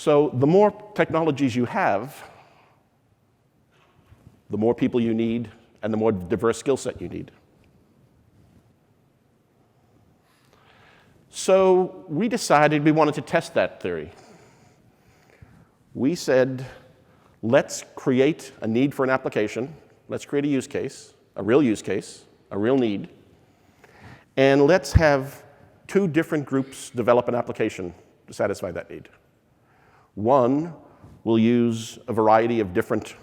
So the more technologies you have, the more people you need, and the more diverse skill set you need. So we decided we wanted to test that theory. We said, let's create a need for an application. Let's create a use case, a real need. And let's have two different groups develop an application to satisfy that need. One will use a variety of different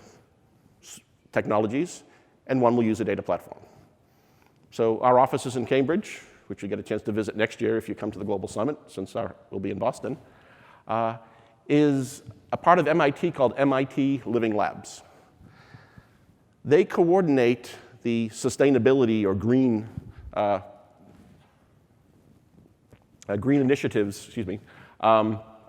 technologies, and one will use a data platform. So our office is in Cambridge, which you get a chance to visit next year if you come to the Global Summit, since we'll be in Boston, is a part of MIT called MIT Living Labs. They coordinate the sustainability or green initiatives,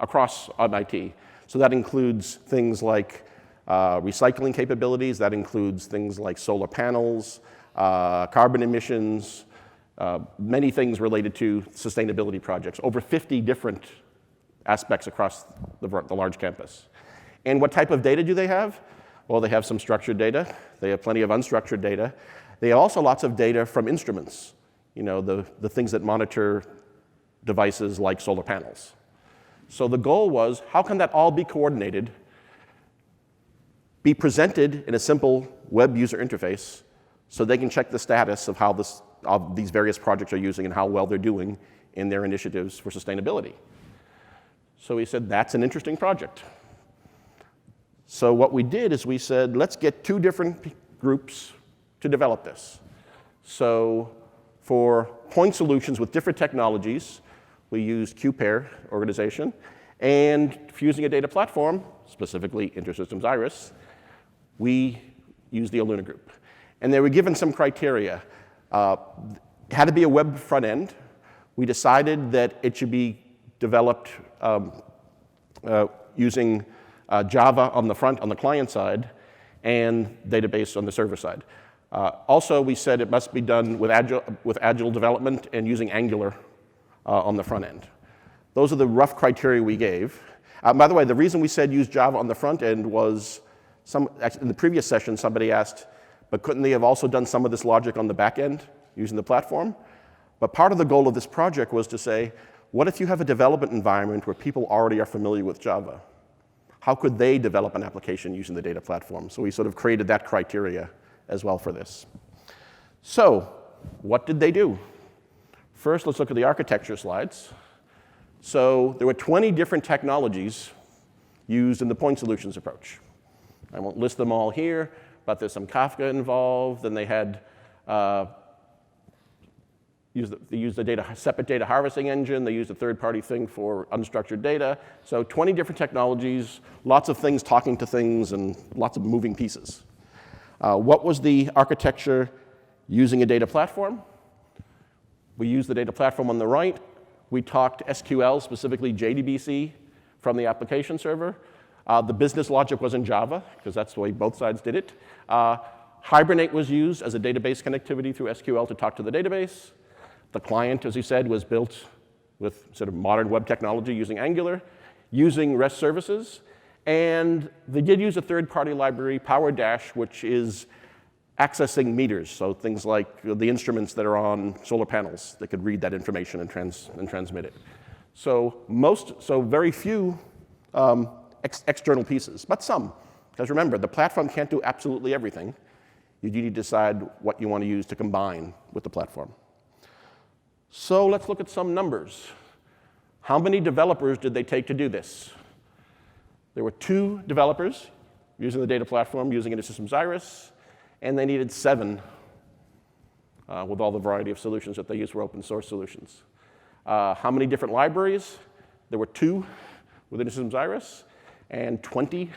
across MIT. So that includes things like recycling capabilities. That includes things like solar panels, carbon emissions, many things related to sustainability projects, over 50 different aspects across the large campus. And what type of data do they have? Well, they have some structured data. They have plenty of unstructured data. They have also lots of data from instruments, the things that monitor devices like solar panels. So the goal was, how can that all be coordinated, be presented in a simple web user interface so they can check the status of how these various projects are using and how well they're doing in their initiatives for sustainability. So we said, that's an interesting project. So what we did is we said, let's get two different groups to develop this. So for point solutions with different technologies, we used QPair organization, and using a data platform, specifically InterSystems IRIS, we used the Aluna group. And they were given some criteria. It had to be a web front end. We decided that it should be developed using Java on the client side, and database on the server side. Also, we said it must be done with agile development and using Angular on the front end. Those are the rough criteria we gave. By the way, the reason we said use Java on the front end was, in the previous session, somebody asked, but couldn't they have also done some of this logic on the back end using the platform? But part of the goal of this project was to say, what if you have a development environment where people already are familiar with Java? How could they develop an application using the data platform? So we sort of created that criteria as well for this. So what did they do? First, let's look at the architecture slides. So there were 20 different technologies used in the point solutions approach. I won't list them all here, but there's some Kafka involved, and they had they used a separate data harvesting engine. They used a third-party thing for unstructured data. So 20 different technologies, lots of things talking to things, and lots of moving pieces. What was the architecture using a data platform? We used the data platform on the right. We talked SQL, specifically JDBC, from the application server. The business logic was in Java, because that's the way both sides did it. Hibernate was used as a database connectivity through SQL to talk to the database. The client, as you said, was built with sort of modern web technology using Angular, using REST services. And they did use a third-party library, PowerDash, which is accessing meters, so things like the instruments that are on solar panels that could read that information and transmit it. So very few external pieces, but some. Because remember, the platform can't do absolutely everything. You need to decide what you want to use to combine with the platform. So let's look at some numbers. How many developers did they take to do this? There were 2 developers using the data platform, using InterSystems IRIS, and they needed 7 with all the variety of solutions that they use for open source solutions. How many different libraries? There were 2 with InterSystems IRIS, and 20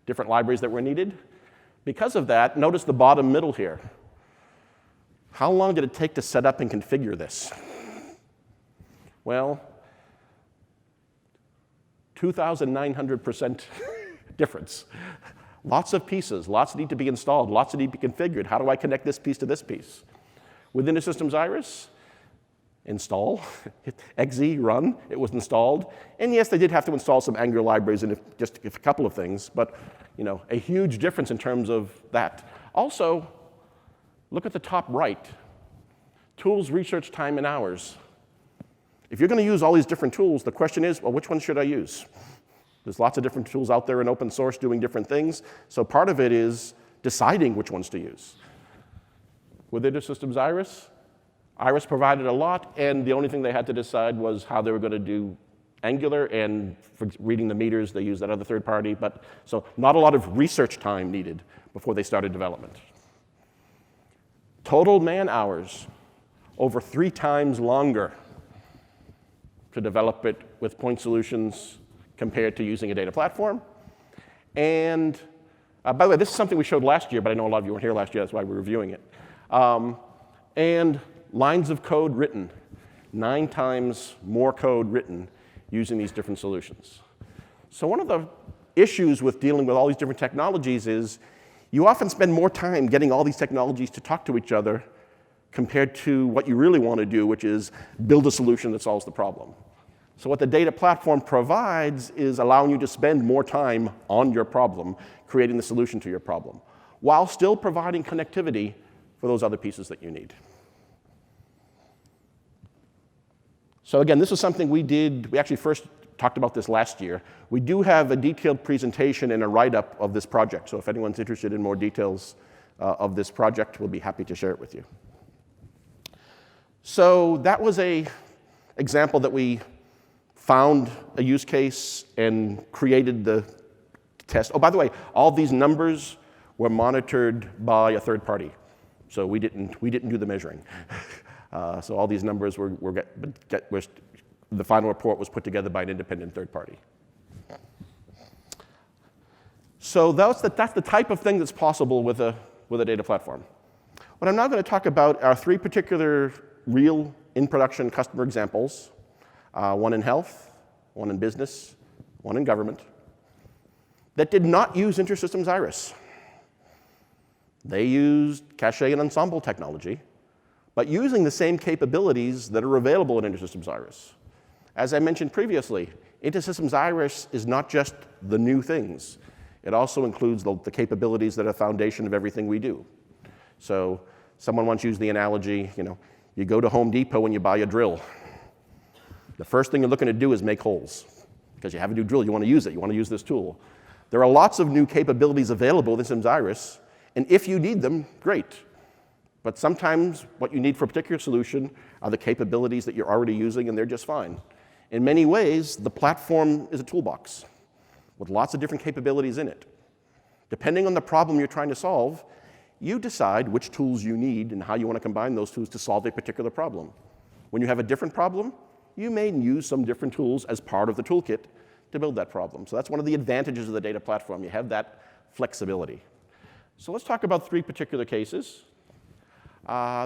different libraries that were needed. Because of that, notice the bottom middle here. How long did it take to set up and configure this? Well, 2,900% difference. Lots of pieces, lots need to be installed, lots need to be configured. How do I connect this piece to this piece? With InterSystems IRIS, install, hit exe, run, it was installed. And yes, they did have to install some Angular libraries and just a couple of things, but a huge difference in terms of that. Also, look at the top right. Tools, research time, and hours. If you're going to use all these different tools, the question is, well, which ones should I use? There's lots of different tools out there in open source doing different things. So part of it is deciding which ones to use. With InterSystems IRIS, IRIS provided a lot, and the only thing they had to decide was how they were going to do Angular, and for reading the meters, they used that other third party. But so not a lot of research time needed before they started development. Total man hours, over 3 times longer to develop it with point solutions compared to using a data platform. And by the way, this is something we showed last year, but I know a lot of you weren't here last year, that's why we're reviewing it. And lines of code written, 9 times more code written using these different solutions. So one of the issues with dealing with all these different technologies is you often spend more time getting all these technologies to talk to each other compared to what you really want to do, which is build a solution that solves the problem. So what the data platform provides is allowing you to spend more time on your problem, creating the solution to your problem, while still providing connectivity for those other pieces that you need. So again, this is something we did. We actually first talked about this last year. We do have a detailed presentation and a write-up of this project. So if anyone's interested in more details of this project, we'll be happy to share it with you. So that was an example that we found a use case and created the test. Oh, by the way, all these numbers were monitored by a third party. So we didn't do the measuring. So all these numbers the final report was put together by an independent third party. So that's the type of thing that's possible with a data platform. What I'm now going to talk about are 3 particular real in-production customer examples, one in health, one in business, one in government, that did not use InterSystems IRIS. They used cache and ensemble technology, but using the same capabilities that are available in InterSystems IRIS. As I mentioned previously, InterSystems IRIS is not just the new things. It also includes the capabilities that are the foundation of everything we do. So someone once used the analogy, you go to Home Depot and you buy a drill. The first thing you're looking to do is make holes. Because you have a new drill, you want to use it, you want to use this tool. There are lots of new capabilities available in InterSystems IRIS, and if you need them, great. But sometimes what you need for a particular solution are the capabilities that you're already using, and they're just fine. In many ways, the platform is a toolbox with lots of different capabilities in it. Depending on the problem you're trying to solve, you decide which tools you need and how you want to combine those tools to solve a particular problem. When you have a different problem, you may use some different tools as part of the toolkit to build that problem. So that's one of the advantages of the data platform. You have that flexibility. So let's talk about 3 particular cases.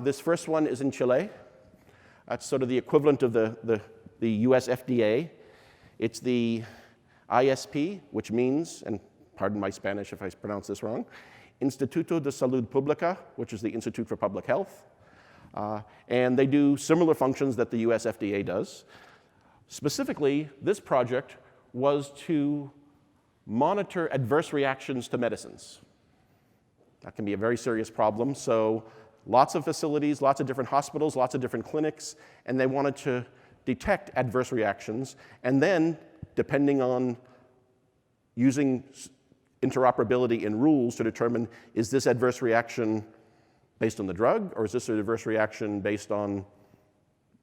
This first one is in Chile. That's sort of the equivalent of the US FDA. It's the ISP, which means, and pardon my Spanish if I pronounce this wrong, Instituto de Salud Pública, which is the Institute for Public Health. And they do similar functions that the US FDA does. Specifically, this project was to monitor adverse reactions to medicines. That can be a very serious problem. So lots of facilities, lots of different hospitals, lots of different clinics, and they wanted to detect adverse reactions. And then, depending on using interoperability and rules to determine, is this adverse reaction based on the drug, or is this an adverse reaction based on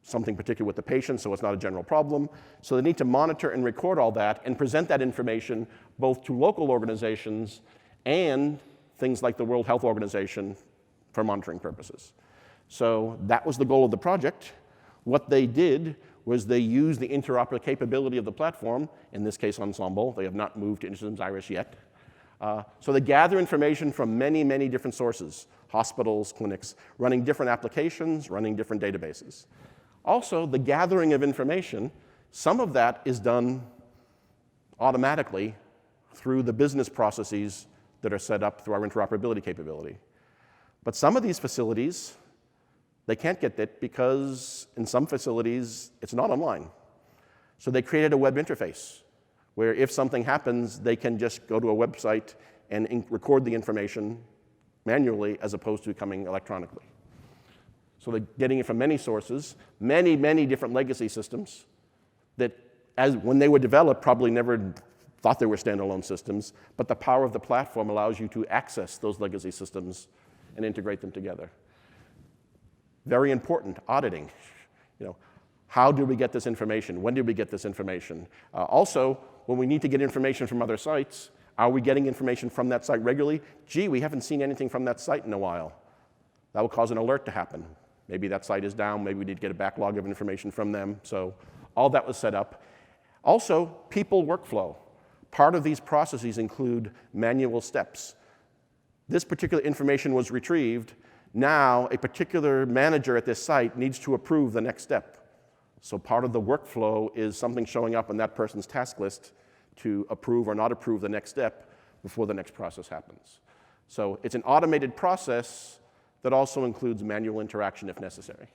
something particular with the patient, so it's not a general problem? So they need to monitor and record all that and present that information both to local organizations and things like the World Health Organization for monitoring purposes. So that was the goal of the project. What they did was they used the interoperable capability of the platform, in this case Ensemble. They have not moved to InterSystems IRIS yet. So they gather information from many, many different sources, hospitals, clinics, running different applications, running different databases. Also, the gathering of information, some of that is done automatically through the business processes that are set up through our interoperability capability. But some of these facilities They can't get it because in some facilities, it's not online. So they created a web interface where if something happens, they can just go to a website and record the information manually as opposed to coming electronically. So they're getting it from many sources, many, many different legacy systems that, when they were developed, probably never thought they were standalone systems, but the power of the platform allows you to access those legacy systems and integrate them together. Very important, auditing. How did we get this information? When did we get this information? Also, when we need to get information from other sites, are we getting information from that site regularly? Gee, we haven't seen anything from that site in a while. That will cause an alert to happen. Maybe that site is down. Maybe we need to get a backlog of information from them. So all that was set up. Also, people workflow. Part of these processes include manual steps. This particular information was retrieved. Now, a particular manager at this site needs to approve the next step. So part of the workflow is something showing up on that person's task list to approve or not approve the next step before the next process happens. So it's an automated process that also includes manual interaction if necessary.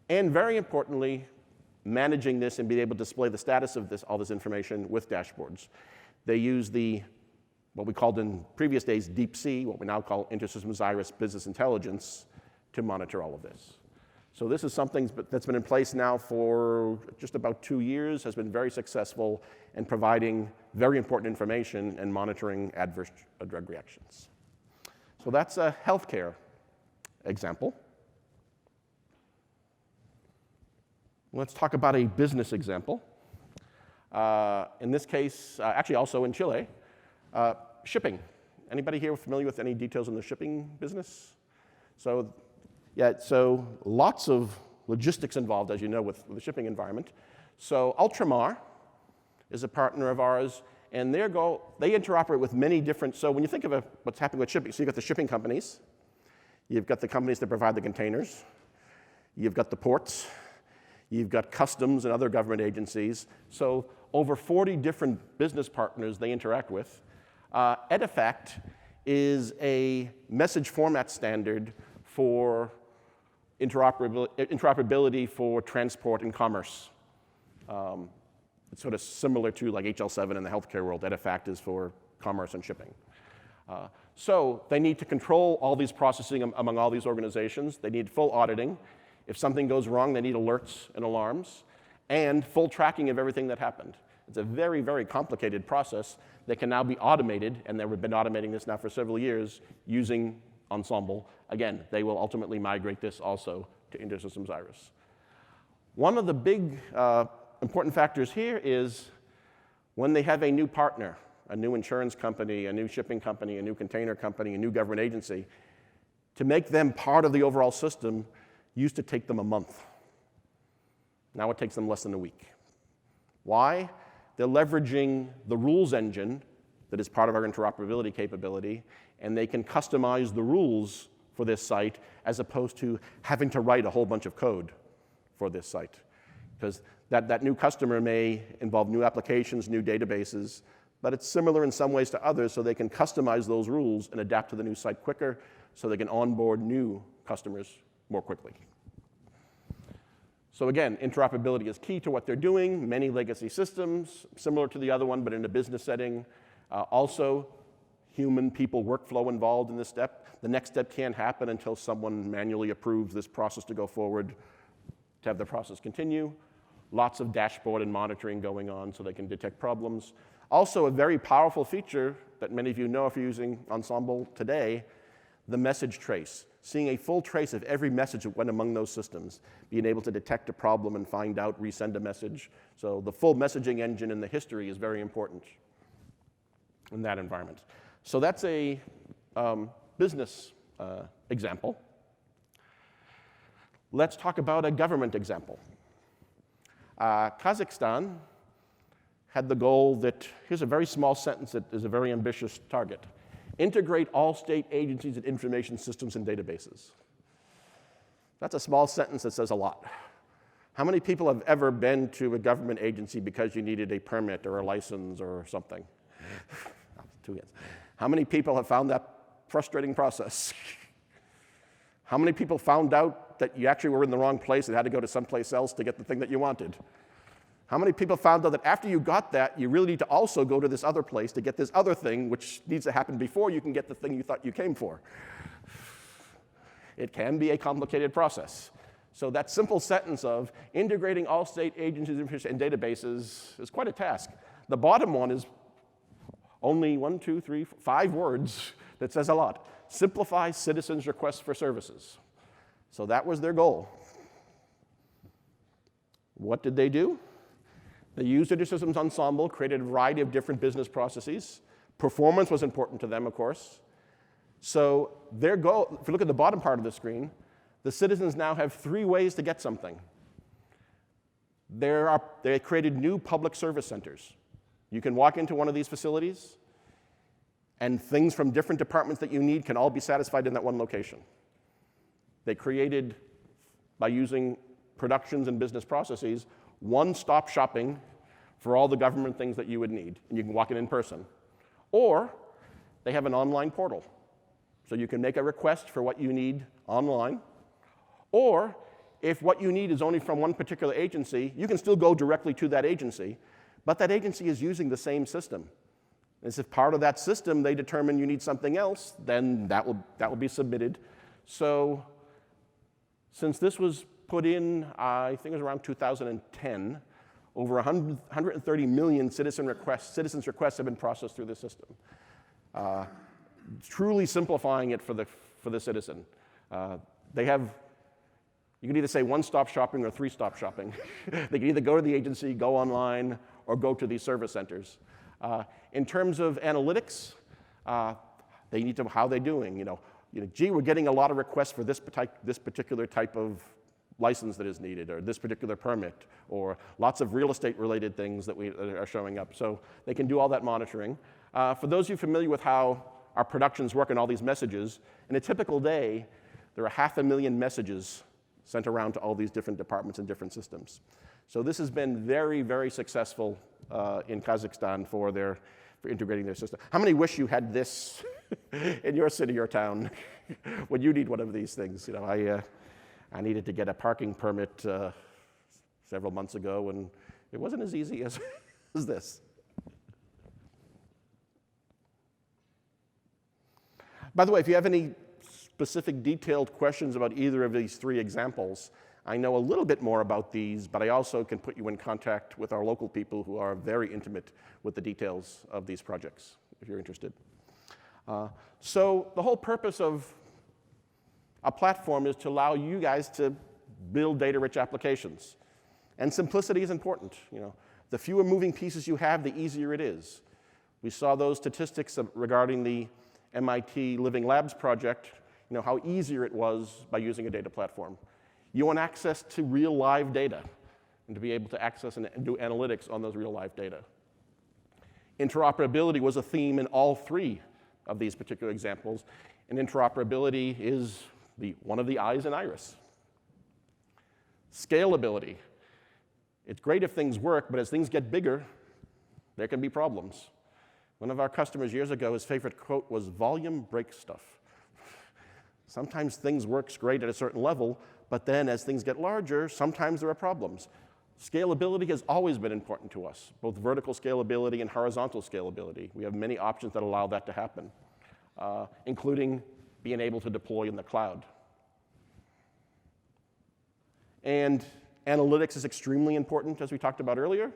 And very importantly, managing this and being able to display the status of all this information with dashboards. They use what we called in previous days Deep C, what we now call InterSystems IRIS Business Intelligence, to monitor all of this. So this is something that's been in place now for just about 2 years, has been very successful in providing very important information and monitoring adverse drug reactions. So that's a healthcare example. Let's talk about a business example. In this case, actually also in Chile, shipping. Anybody here familiar with any details in the shipping business? So lots of logistics involved, as you know, with the shipping environment. So Ultramar is a partner of ours, and they interoperate with many different, so when you think of what's happening with shipping, so you've got the shipping companies, you've got the companies that provide the containers, you've got the ports, you've got customs and other government agencies. So over 40 different business partners they interact with. Edifact is a message format standard for interoperability for transport and commerce. It's sort of similar to like HL7 in the healthcare world. Edifact is for commerce and shipping. So they need to control all these processing among all these organizations. They need full auditing. If something goes wrong, they need alerts and alarms, and full tracking of everything that happened. It's a very, very complicated process that can now be automated, and they've been automating this now for several years using Ensemble. Again, they will ultimately migrate this also to InterSystems IRIS. One of the big important factors here is when they have a new partner, a new insurance company, a new shipping company, a new container company, a new government agency, to make them part of the overall system used to take them a month. Now it takes them less than a week. Why? They're leveraging the rules engine that is part of our interoperability capability, and they can customize the rules for this site as opposed to having to write a whole bunch of code for this site. Because that new customer may involve new applications, new databases, but it's similar in some ways to others, so they can customize those rules and adapt to the new site quicker so they can onboard new customers more quickly. So again, interoperability is key to what they're doing. Many legacy systems, similar to the other one, but in a business setting. Also, human people workflow involved in this step. The next step can't happen until someone manually approves this process to go forward to have the process continue. Lots of dashboard and monitoring going on so they can detect problems. Also, a very powerful feature that many of you know if you're using Ensemble today, the message trace. Seeing a full trace of every message that went among those systems, being able to detect a problem and find out, resend a message. So the full messaging engine and the history is very important in that environment. So that's a business example. Let's talk about a government example. Kazakhstan had the goal that, here's a very small sentence that is a very ambitious target. Integrate all state agencies and information systems and databases. That's a small sentence that says a lot. How many people have ever been to a government agency because you needed a permit or a license or something? 2 hands. How many people have found that frustrating process? How many people found out that you actually were in the wrong place and had to go to someplace else to get the thing that you wanted? How many people found out that after you got that, you really need to also go to this other place to get this other thing, which needs to happen before you can get the thing you thought you came for? It can be a complicated process. So that simple sentence of integrating all state agencies and databases is quite a task. The bottom one is only 5 words that says a lot. Simplify citizens' requests for services. So that was their goal. What did they do? They used InterSystems Ensemble, created a variety of different business processes. Performance was important to them, of course. So their goal, if you look at the bottom part of the screen, the citizens now have 3 ways to get something. They created new public service centers. You can walk into one of these facilities, and things from different departments that you need can all be satisfied in that one location. They created, by using productions and business processes, one-stop shopping for all the government things that you would need, and you can walk in person. Or they have an online portal. So you can make a request for what you need online. Or if what you need is only from one particular agency, you can still go directly to that agency, but that agency is using the same system. And if part of that system they determine you need something else, then that will be submitted. So since this was put in, I think it was around 2010, over 130 million citizens' requests have been processed through the system. Truly simplifying it for the citizen. You can either say one-stop shopping or 3-stop shopping. They can either go to the agency, go online, or go to these service centers. In terms of analytics, they need to, how are they doing? Gee, we're getting a lot of requests for this particular type of license that is needed, or this particular permit, or lots of real estate-related things that are showing up. So they can do all that monitoring. For those of you familiar with how our productions work and all these messages, in a typical day, there are 500,000 messages sent around to all these different departments and different systems. So this has been very, very successful in Kazakhstan for integrating their system. How many wish you had this in your city or town when you need one of these things? I needed to get a parking permit several months ago, and it wasn't as easy as this. By the way, if you have any specific detailed questions about either of these 3 examples, I know a little bit more about these, but I also can put you in contact with our local people who are very intimate with the details of these projects, if you're interested. So the whole purpose of a platform is to allow you guys to build data-rich applications. And simplicity is important. The fewer moving pieces you have, the easier it is. We saw those statistics regarding the MIT Living Labs project, how easier it was by using a data platform. You want access to real live data and to be able to access and do analytics on those real live data. Interoperability was a theme in all 3 of these particular examples, and interoperability is one of the I's in IRIS. Scalability. It's great if things work, but as things get bigger, there can be problems. One of our customers years ago, his favorite quote was, "Volume breaks stuff." Sometimes things work great at a certain level, but then as things get larger, sometimes there are problems. Scalability has always been important to us, both vertical scalability and horizontal scalability. We have many options that allow that to happen, including being able to deploy in the cloud. And analytics is extremely important, as we talked about earlier.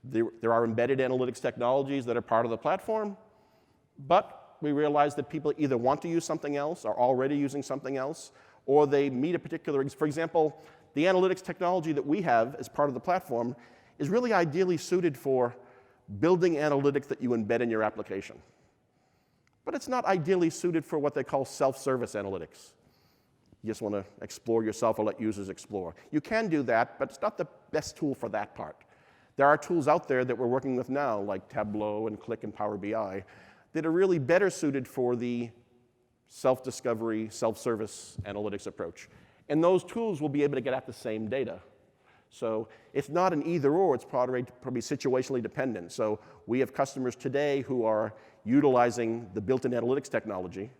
There are embedded analytics technologies that are part of the platform, but we realize that people either want to use something else, are already using something else, or they meet a particular, for example, the analytics technology that we have as part of the platform is really ideally suited for building analytics that you embed in your application. But it's not ideally suited for what they call self-service analytics. You just want to explore yourself or let users explore. You can do that, but it's not the best tool for that part. There are tools out there that we're working with now, like Tableau and Qlik and Power BI, that are really better suited for the self-discovery, self-service analytics approach. And those tools will be able to get at the same data. So it's not an either-or, it's probably situationally dependent. So we have customers today who are utilizing the built-in analytics technology,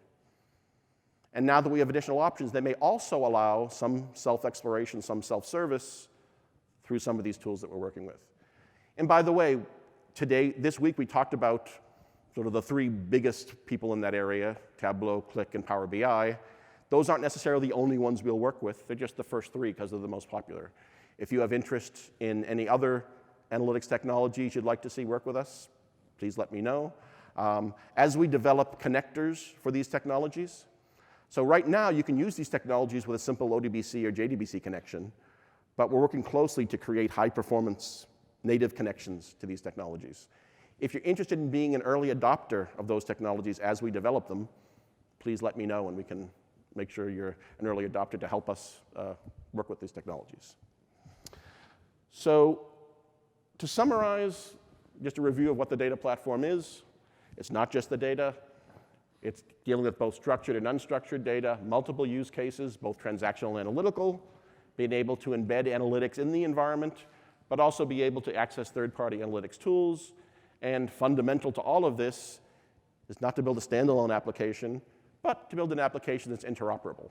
And now that we have additional options, they may also allow some self-exploration, some self-service through some of these tools that we're working with. And by the way, this week we talked about sort of the three biggest people in that area, Tableau, Qlik, and Power BI. Those aren't necessarily the only ones we'll work with. They're just the first three because they're the most popular. If you have interest in any other analytics technologies you'd like to see work with us, please let me know. As we develop connectors for these technologies, so right now you can use these technologies with a simple ODBC or JDBC connection, but we're working closely to create high-performance native connections to these technologies. If you're interested in being an early adopter of those technologies as we develop them, please let me know and we can make sure you're an early adopter to help us work with these technologies. So to summarize, just a review of what the data platform is. It's not just the data. It's dealing with both structured and unstructured data, multiple use cases, both transactional and analytical, being able to embed analytics in the environment, but also be able to access third-party analytics tools. And fundamental to all of this is not to build a standalone application, but to build an application that's interoperable.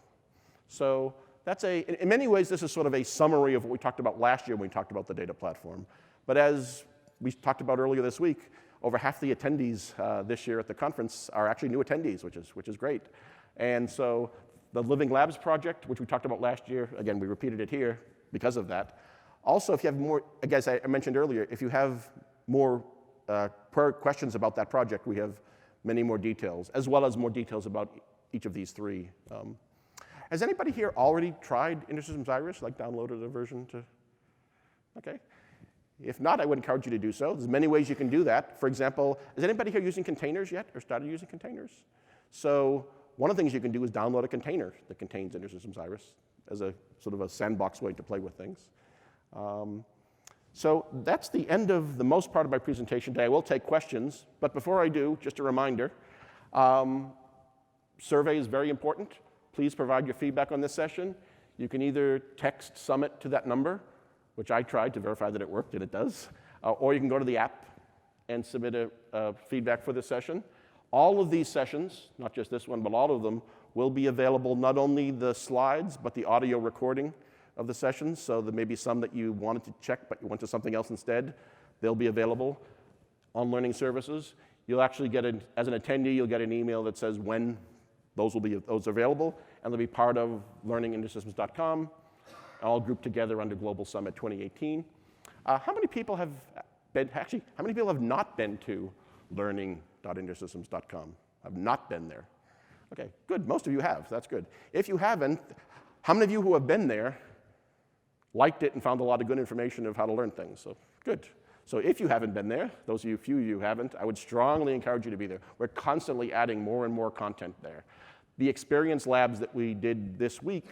So that's in many ways, this is sort of a summary of what we talked about last year when we talked about the data platform. But as we talked about earlier this week, over half the attendees this year at the conference are actually new attendees, which is great. And so the Living Labs project, which we talked about last year, again, we repeated it here because of that. Also, if you have more, again, as I mentioned earlier, if you have more questions about that project, we have many more details, as well as more details about each of these three. Has anybody here already tried InterSystems IRIS, like downloaded a version to? Okay. If not, I would encourage you to do so. There's many ways you can do that. For example, is anybody here using containers yet or started using containers? So one of the things you can do is download a container that contains InterSystems IRIS as a sort of a sandbox way to play with things. So that's the end of the most part of my presentation today. I will take questions, but before I do, just a reminder, survey is very important. Please provide your feedback on this session. You can either text Summit to that number, which I tried to verify that it worked, and it does, or you can go to the app and submit a feedback for this session. All of these sessions, not just this one, but all of them, will be available, not only the slides, but the audio recording of the sessions. So there may be some that you wanted to check, but you went to something else instead. They'll be available on Learning Services. You'll actually get, as an attendee, you'll get an email that says when those will be available, and they'll be part of learningintersystems.com, all grouped together under Global Summit 2018. How many people have how many people have not been to learning.intersystems.com? Have not been there? Okay, good. Most of you have. That's good. If you haven't, how many of you who have been there liked it and found a lot of good information of how to learn things? So good. So if you haven't been there, those of you few you haven't, I would strongly encourage you to be there. We're constantly adding more and more content there. The experience labs that we did this week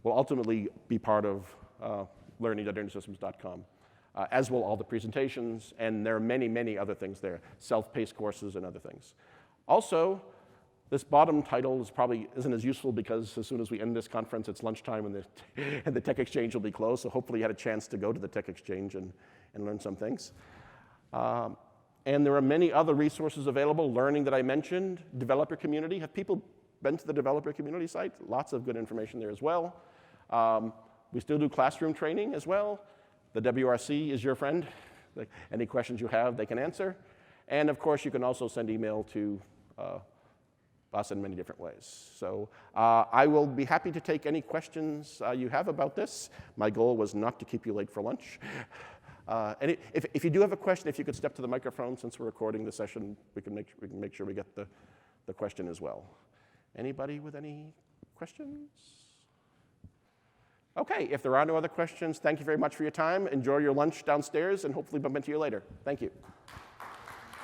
will ultimately be part of learning.intersystems.com, as will all the presentations, and there are many, many other things there, self-paced courses and other things. Also, this bottom title probably isn't as useful because as soon as we end this conference, it's lunchtime and the Tech Exchange will be closed, so hopefully you had a chance to go to the Tech Exchange and learn some things. And there are many other resources available, learning that I mentioned, developer community. Have people been to the developer community site? Lots of good information there as well. We still do classroom training as well. The WRC is your friend. Like, any questions you have, they can answer. And of course, you can also send email to us in many different ways. So I will be happy to take any questions you have about this. My goal was not to keep you late for lunch. And if you do have a question, if you could step to the microphone, since we're recording the session, we can make sure we get the question as well. Anybody with any questions? Okay, if there are no other questions, thank you very much for your time. Enjoy your lunch downstairs, and hopefully bump into you later. Thank you.